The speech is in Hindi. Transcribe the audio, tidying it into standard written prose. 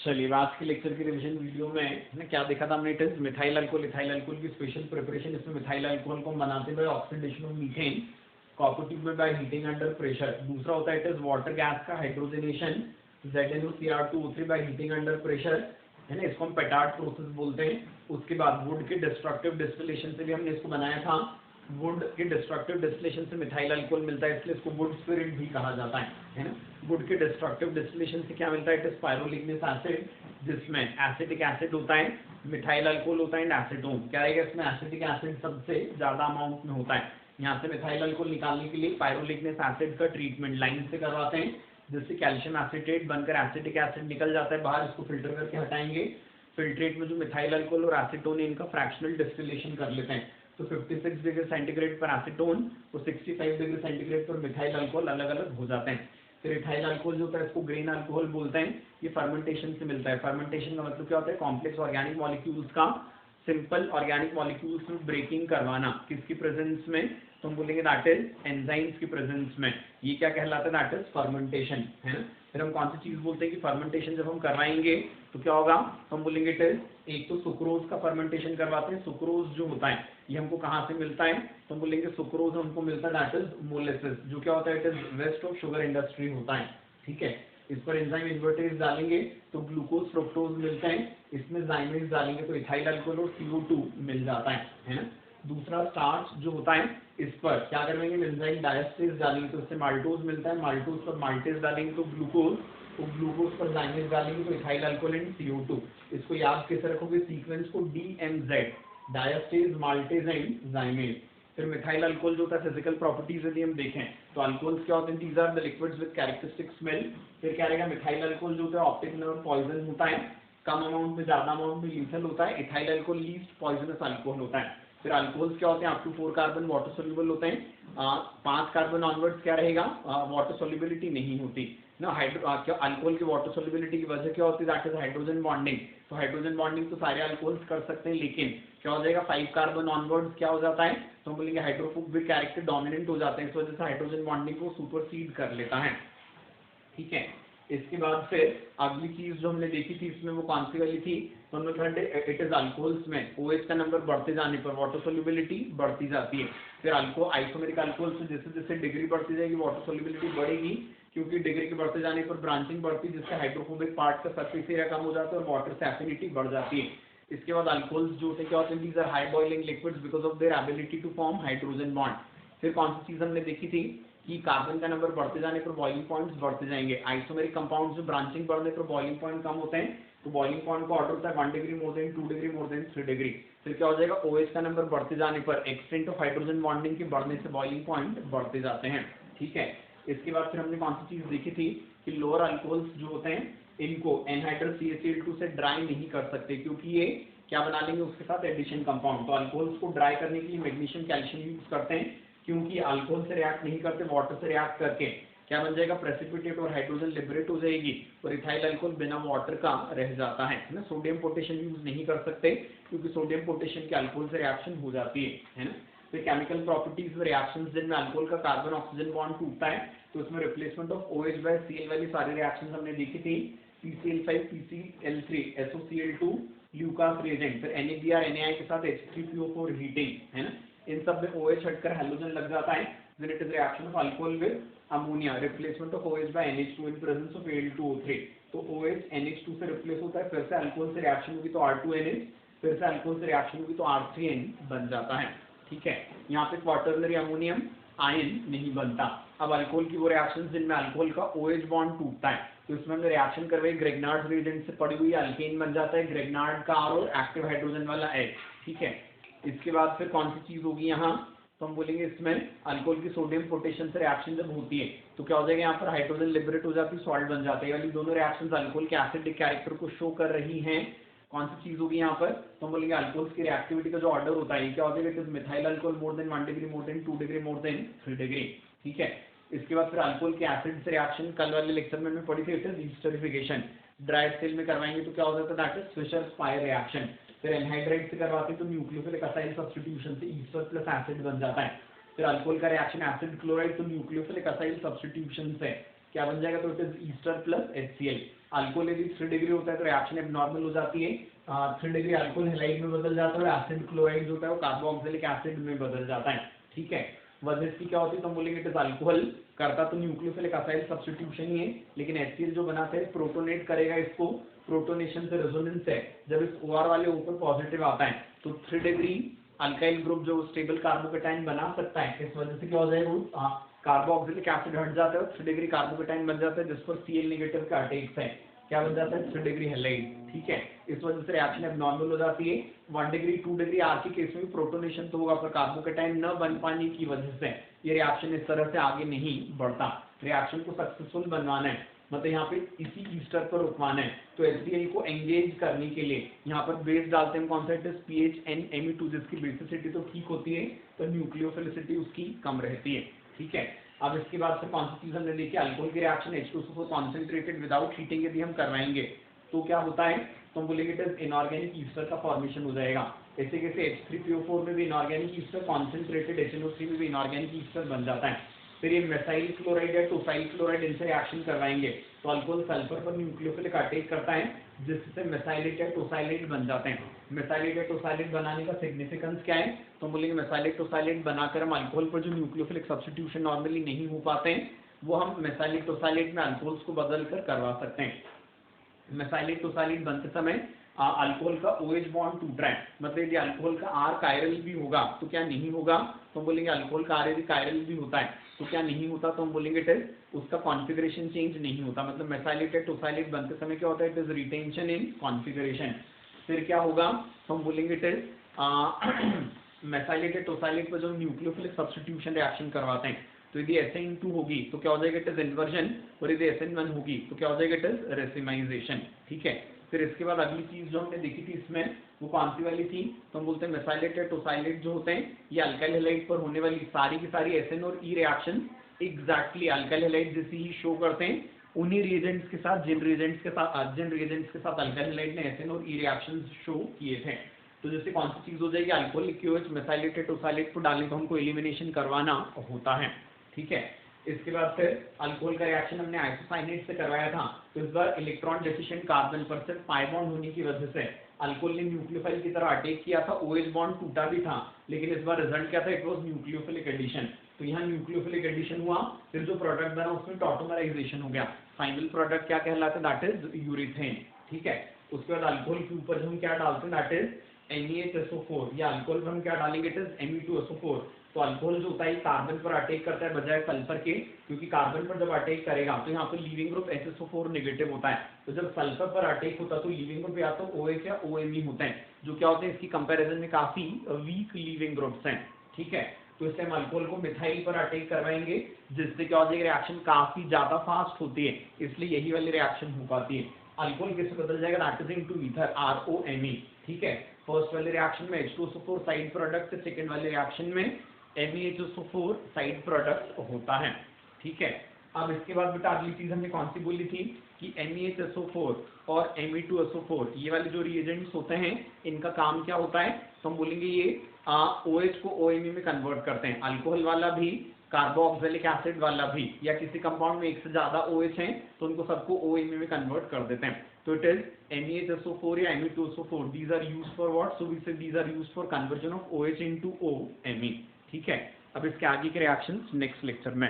चलिए आज के लेक्चर की रिवीजन वीडियो में हमने क्या देखा था, हमने इट इज मिथाइल अल्कोहल की स्पेशल प्रिपरेशन। इसमें मिथाइल अल्कोहल को बनाते हुए oxidation of methane copper tube में बाय हीटिंग अंडर प्रेशर। दूसरा होता है इट इज वाटर गैस का hydrogenation ZnOCr2O3 by heating under pressure, है ना, इसको हम पेटार्ड प्रोसेस बोलते हैं। उसके बाद वुड के डिस्ट्रक्टिव डिस्टिलेशन से भी हमने इसको बनाया था। वुड के डिस्ट्रक्टिव डिस्टिलेशन से मिथाइल अल्कोहल मिलता है, इसलिए इसको वुड स्पिरिट भी कहा जाता है ना। वुड के डिस्ट्रक्टिव डिस्टिलेशन से क्या मिलता है, इट इज पायरोलिग्निस एसिड, जिसमें एसिटिक एसिड होता है, मिथाइल अल्कोहल होता है एंड एसीटोन। क्या रहेगा इसमें, एसिटिक एसिड सबसे ज्यादा अमाउंट में होता है। यहाँ से मिथाइल अल्कोहल निकालने के लिए पायरोलिग्निस एसिड का ट्रीटमेंट लाइन से करवाते हैं, जिससे कैल्शियम एसिटेट बनकर एसिटिक एसिड निकल जाता है बाहर। इसको फिल्टर करके हटाएंगे। फिल्ट्रेट में जो मिथाइल अल्कोहल और एसीटोन है इनका फ्रैक्शनल डिस्टिलेशन कर लेते हैं। तो 56 डिग्री सेंटीग्रेड पर एसीटोन और 65 डिग्री सेंटीग्रेड पर मिथाइल अल्कोहल अलग अलग हो जाते हैं। फिर इथाइल अल्कोहल जो होता है इसको ग्रेन अल्कोहल बोलते हैं। ये फर्मेंटेशन से मिलता है। फर्मेंटेशन का मतलब क्या होता है, कॉम्प्लेक्स ऑर्गेनिक मॉलिक्यूल्स का सिंपल ऑर्गेनिक मॉलिक्यूल्स में ब्रेकिंग करवाना। किसकी प्रेजेंस में, तो हम बोलेंगे दैट इज एंजाइम्स की प्रेजेंस में। ये क्या कहलाता है, दैट इज फर्मेंटेशन, है ना। फिर हम कौन सी चीज बोलते हैं कि फर्मेंटेशन जब हम करवाएंगे तो क्या होगा, तो हम बोलेंगे इट इज, एक तो सुक्रोज का फर्मेंटेशन करवाते हैं। सुक्रोज जो होता है ये हमको कहाँ से मिलता है, तो हम बोलेंगे सुक्रोज हमको मिलता है दैट इज मोलेसिस, जो क्या होता है it is waste of sugar industry होता है। ठीक है, इस पर एंजाइम इन्वर्टेज डालेंगे तो ग्लूकोज फ्रुक्टोज मिलते हैं, इसमें जाइमेज डालेंगे तो इथाइल अल्कोहल और CO2 मिल जाता है ना। दूसरा स्टार्च जो होता है इस पर क्या करेंगे, एंजाइम डायस्टेज डालेंगे तो इससे माल्टोज मिलता है। माल्टोज पर माल्टेज डालेंगे तो ग्लूकोज, तो ग्लूकोज पर जाइमेज डालेंगे तो इथाइल अल्कोहल एंड CO2। इसको याद कैसे रखोगे, सीक्वेंस को DMZ, डायस्टेज, माल्टेज एंड जाइमेज। फिर मिथाइल अल्कोहल जो होता है फिजिकल प्रॉपर्टीज यदि हम देखें तो अल्कोहल्स क्या होते हैं, these are the liquids with characteristic smell. फिर क्या रहेगा, मिथाइल अल्कोहल जो होता है ऑप्टिक नर्व पॉइजन होता है, कम अमाउंट में ज्यादा अमाउंट में लीथल होता है। Ethyl alcohol least poisonous alcohol होता है। फिर अल्कोहल्स क्या होते हैं, up to 4 carbon water soluble होते हैं। 5 कार्बन ऑनवर्ड्स क्या रहेगा, वाटर सोल्यूबिलिटी नहीं होती ना। अल्कोहल की वाटर सोल्यूबिलिटी की वजह क्या होती है, दैट इज हाइड्रोजन बॉन्डिंग। तो हाइड्रोजन बॉन्डिंग तो सारे अल्कोहल्स कर सकते हैं, लेकिन क्या हो जाएगा 5 कार्बन ऑनवर्ड्स क्या हो जाता है, तो हम बोलेंगे हाइड्रोफोबिक कैरेक्टर डोमिनेंट हो जाते हैं। इस वजह से हाइड्रोजन बॉन्डिंग को सुपरसीड कर लेता है। ठीक है, इसके बाद फिर अगली चीज जो हमने देखी थी इसमें वो कौन सी वाली थी, तो हमने कहा इट इज अल्कोहल्स में OH का नंबर बढ़ते जाने पर वाटर सोल्यूबिलिटी बढ़ती जाती है। फिर आइसोमेरिक अल्कोहल से जैसे जैसे डिग्री बढ़ती जाएगी वाटर सोल्यूबिलिटी बढ़ेगी, क्योंकि डिग्री के बढ़ते जाने पर ब्रांचिंग बढ़ती है, जिससे हाइड्रोफोबिक पार्ट का सरफेस एरिया कम हो जाता है और वाटर से एफिनिटी बढ़ जाती है। इसके बाद अल्कोहल्स जो होते हैं क्या होते हैं, these are high boiling liquids because of their ability to form hydrogen bond. फिर कौन सी चीज हमने देखी थी कि कार्बन का नंबर बढ़ते जाने पर बॉइलिंग पॉइंट्स बढ़ते जाएंगे। आइसोमेरिक कंपाउंड्स में ब्रांचिंग बढ़ने पर बॉइलिंग पॉइंट कम होते हैं, तो बॉइलिंग पॉइंट का ऑर्डर होता है 1 degree more than 2 degree more than 3 degree. फिर क्या हो जाएगा, OH का नंबर बढ़ते जाने पर एक्सटेंट ऑफ हाइड्रोजन बॉन्डिंग के बढ़ने से बॉइलिंग पॉइंट बढ़ते जाते हैं। ठीक है, इसके बाद फिर हमने कौन सी चीज देखी थी कि लोअर अल्कोहल्स जो होते हैं इनको एनहाइड्रस CaCl2 से ड्राई नहीं कर सकते, क्योंकि ये क्या बना लेंगे उसके साथ एडिशन कंपाउंड। तो अल्कोहल्स को ड्राई करने के लिए मैग्नीशियम कैल्शियम यूज करते हैं, क्योंकि अल्कोहल से रिएक्ट नहीं करते, वाटर से रिएक्ट करके क्या बन जाएगा, प्रेसिपिटेट और हाइड्रोजन लिबरेट हो जाएगी और इथाइल अल्कोहल बिना वाटर का रह जाता है ना। सोडियम पोटेशियम यूज नहीं कर सकते, क्योंकि सोडियम पोटेशियम के अल्कोहल से रिएक्शन हो जाती है ना। फिर केमिकल प्रॉपर्टीज में रिएक्शंस जिनमें अल्कोहल का कार्बन ऑक्सीजन बॉन्ड टूटता है, तो उसमें replacement of OH by Cl वाली सारी रिएक्शंस हमने देखी थी। PCl5 PCl3 SOCl2 Lucas reagent, फिर NaBr NaI के साथ H3PO4 हीटिंग, है ना। इन सब में OH हटकर हैलोजन लग जाता है, then it is reaction of alcohol with ammonia, replacement of OH by NH2 in presence of Al2O3। तो OH NH2 से रिप्लेस होता है, फिर से अल्कोहल से रिएक्शन होगी तो R2NH, फिर से अल्कोहल से रिएक्शन होगी तो R3N बन जाता है। ठीक है, यहाँ पे क्वार्टरनरी अमोनियम आयन नहीं बनता। अब अल्कोहल की वो रिएक्शन जिनमें अल्कोहल का OH बॉन्ड टूटता है, तो इसमें हमने रिएक्शन करवाई ग्रेगनार्ड रिएजेंट से पड़ी हुई अल्केन बन जाता है, ग्रेगनार्ड का R और एक्टिव हाइड्रोजन वाला H। ठीक है, इसके बाद फिर कौन सी चीज होगी यहाँ, तो हम बोलेंगे इसमें अल्कोहल की सोडियम पोटेशियम से रिएक्शन जब होती है तो क्या हो जाएगा, यहाँ पर हाइड्रोजन लिबरेट हो जाती है, सॉल्ट बन जाता है। वाली दोनों रिएक्शंस अल्कोहल के एसिडिक कैरेक्टर को शो कर रही हैं। कौन सी चीज होगी यहाँ पर, तो हम बोलेंगे अल्कोहल्स की रिएक्टिविटी का जो ऑर्डर होता है क्या होता है, it is methyl alcohol more than 1 degree more than 2 degree more than 3 degree. ठीक है, इसके बाद फिर अल्कोहल के एसिड से रिएक्शन कल वाले लेक्चर में हमने पढ़ी थी, इट इज ईस्टरिफिकेशन। ड्राई सेल में करवाएंगे तो क्या हो जाता है, दैट इज फिशर-स्पायर रिएक्शन। फिर एनहाइड्राइड से करवाते तो न्यूक्लियोफिलिक असाइल सब्स्टिट्यूशन से ईस्टर प्लस एसिड बन जाता है। फिर अल्कोहल का रिएक्शन एसिड क्लोराइड तो न्यूक्लियोफिलिक असाइल सब्स्टिट्यूशन से क्या बन जाएगा, तो it is Easter plus HCl। Alcohol यदि 3 डिग्री होता है तो रिएक्शन एबनॉर्मल हो जाती है, 3 डिग्री अल्कोहल हैलाइड में बदल जाता है, एसिड क्लोराइड जो होता है वो कार्बोक्सिलिक एसिड में बदल जाता है। ठीक है, वजह इसकी क्या होती है, तो हम बोलेंगे इट इज अल्कोहल, करता तो न्यूक्लियोफिलिक असाइल सब्स्टिट्यूशन ही है, लेकिन HCl जो बनाते हैं प्रोटोनेट करेगा इसको, प्रोटोनेशन से रेजोनेंस है, जब इस OR वाले ऊपर पॉजिटिव आता है तो 3 डिग्री अल्काइल ग्रुप जो स्टेबल कार्बोकेटाइन बना सकता है, इस वजह से क्या हो जाएगा, कार्बोक्सिलिक एसिड हट जाता है, 3 डिग्री कार्बोकेटाइन बन जाता है जिस पर Cl नेगेटिव का अटैक्स है, क्या बन जाता है, 3 डिग्री हैलाइड। ठीक है, इस वजह से रिएक्शन एबनॉर्मल हो जाती है। 1 डिग्री 2 डिग्री आर के केस में प्रोटोनेशन तो होगा, पर कार्बोकेटाइन न बन पाने की वजह से ये रिएक्शन इस तरह से आगे नहीं बढ़ता। रिएक्शन को सक्सेसफुल बनवाना है, मतलब यहाँ पे इसी ईस्टर पर रुकवाना है, तो HCl को एंगेज करने के लिए यहाँ पर बेस डालते हैं कौन सा, इट इज PHNMe2, जिसकी बेसिसिटी तो ठीक होती है तो न्यूक्लियोफिलिसिटी उसकी कम रहती है। ठीक है, अब इसके बाद से कौन सी चीज हमने देखी, अल्कोहल की reaction H2SO4 concentrated without heating यदि हम करवाएंगे तो क्या होता है, तो हम बोलेंगे इट इज इनऑर्गेनिक ईस्टर का फॉर्मेशन हो जाएगा। ऐसे कैसे H3PO4 में भी इनऑर्गेनिक ईस्टर, कॉन्सेंट्रेटेड HNO3 में भी इनऑर्गेनिक ईस्टर बन जाता है। फिर ये मेसाइल क्लोराइड या टोसाइल क्लोराइड इनसे रिएक्शन करवाएंगे तो अल्कोहल सल्फर पर न्यूक्लियोफिलिक अटैक करता है, जिससे मेसाइलेट या टोसाइलेट बन जाते हैं। मेसाइलेट या टोसाइलेट बनाने का सिग्निफिकेंस क्या है, तो बोलेंगे मेसाइलेट टोसाइलेट बनाकर हम अल्कोहल पर जो न्यूक्लियोफिलिक सब्स्टिट्यूशन नॉर्मली नहीं हो पाते हैं वो हम मेसाइलेट टोसाइलेट में अल्कोहल्स को बदल कर करवा सकते हैं। मेसाइलेट टोसाइलेट बनते समय अल्कोहल का OH बॉन्ड टूट रहा है, मतलब यदि अल्कोहल का R कायरल भी होगा तो क्या नहीं होगा, तो हम बोलेंगे अल्कोहल का R यदि कायरल भी होता है तो क्या नहीं होता, तो हम बोलेंगे इट इज उसका कॉन्फ़िगरेशन चेंज नहीं होता, मतलब मेसाइलेट या टोसाइलेट बनते समय क्या होता है, it is retention in configuration. फिर क्या होगा, तो हम बोलेंगे इट इज मेसाइलेट या टोसाइलेट पर जो न्यूक्लियोफिलिक सब्स्टिट्यूशन रिएक्शन करवाते हैं, तो यदि SN2 होगी तो क्या हो जाएगा, इट इज इन्वर्जन, और यदि SN1 होगी तो क्या हो जाएगा, इट इज रेसिमाइजेशन। ठीक है, फिर इसके बाद अगली चीज जो हमने देखी थी इसमें वो कौन सी वाली थी, तो हम बोलते हैं मेसाइलेट या टोसाइलेट जो होते हैं ये अल्काइल हैलाइड पर होने वाली सारी की सारी SN और E reaction exactly alkyl halide जैसी ही शो करते हैं, उन्हीं रिएजेंट्स के साथ जिन रिएजेंट्स के साथ अल्काइल हैलाइड ने SN और E रिएक्शन शो किए थे। तो जैसे कौन सी चीज हो जाएगी, अल्कोहल QH मेसाइलेट या टोसाइलेट को डालने को हमको एलिमिनेशन करवाना होता है। ठीक है, इसके बाद फिर अल्कोहल का रिएक्शन हमने आइसोसाइनेट से करवाया था, तो इस बार इलेक्ट्रॉन डेफिशिएंट कार्बन पर सिर्फ पाई बॉन्ड होने की वजह से अल्कोहल ने न्यूक्लियोफाइल की तरह अटैक किया था, OH बॉन्ड टूटा भी था, लेकिन इस बार रिजल्ट क्या था, इट वाज न्यूक्लियोफिलिक एडिशन। तो यहाँ न्यूक्लियोफिलिक एडिशन हुआ, फिर जो प्रोडक्ट बना उसमें टॉटोमराइजेशन हो गया, फाइनल प्रोडक्ट क्या कहलाता है, दैट इज यूरेथेन। ठीक है, उसके बाद अल्कोहल के ऊपर जो हम क्या डालते हैं, दैट इज NaHSO4, या अल्कोहल पर हम क्या डालेंगे, इट इज Me2SO4। तो अल्कोहल जो होता है कार्बन पर अटैक करता है बजाय सल्फर के, क्योंकि कार्बन पर जब अटैक करेगा तो यहाँ पर लीविंग ग्रुप HSO4 नेगेटिव होता है, तो जब सल्फर पर अटैक होता है तो लीविंग ग्रुप या तो OH या OMe होते हैं, जो क्या होते हैं इसकी कंपैरिजन में काफी वीक लीविंग ग्रुप्स हैं। ठीक है, तो इसलिए हम अल्कोहल को मिथाइल पर अटैक करवाएंगे, जिससे क्या हो जाएगा, रिएक्शन काफी ज्यादा फास्ट होती है, इसलिए यही वाली रिएक्शन हो पाती है। अल्कोहल किससे बदल जाएगा, that is into ether, ROMe। ठीक है, फर्स्ट वाले रिएक्शन में H2SO4 साइड प्रोडक्ट, सेकंड वाले रिएक्शन में MeHSO4 साइड प्रोडक्ट होता है। ठीक है, अब इसके बाद बेटा अगली चीज हमने कौन सी बोली थी कि MeHSO4 और Me2SO4 ये वाले जो रिएजेंट्स होते हैं इनका काम क्या होता है, तो हम बोलेंगे ये OH को OMe में कन्वर्ट करते हैं, अल्कोहल वाला भी कार्बोक्सिलिक एसिड वाला भी, या किसी कंपाउंड में एक से ज्यादा OH हैं तो उनको सबको OMe में कन्वर्ट कर देते हैं। तो इट इज MeHSO4 या Me2SO4, these are used for what, so we say these are used for conversion of OH into OMe। ठीक है, अब इसके आगे के रिएक्शंस नेक्स्ट लेक्चर में।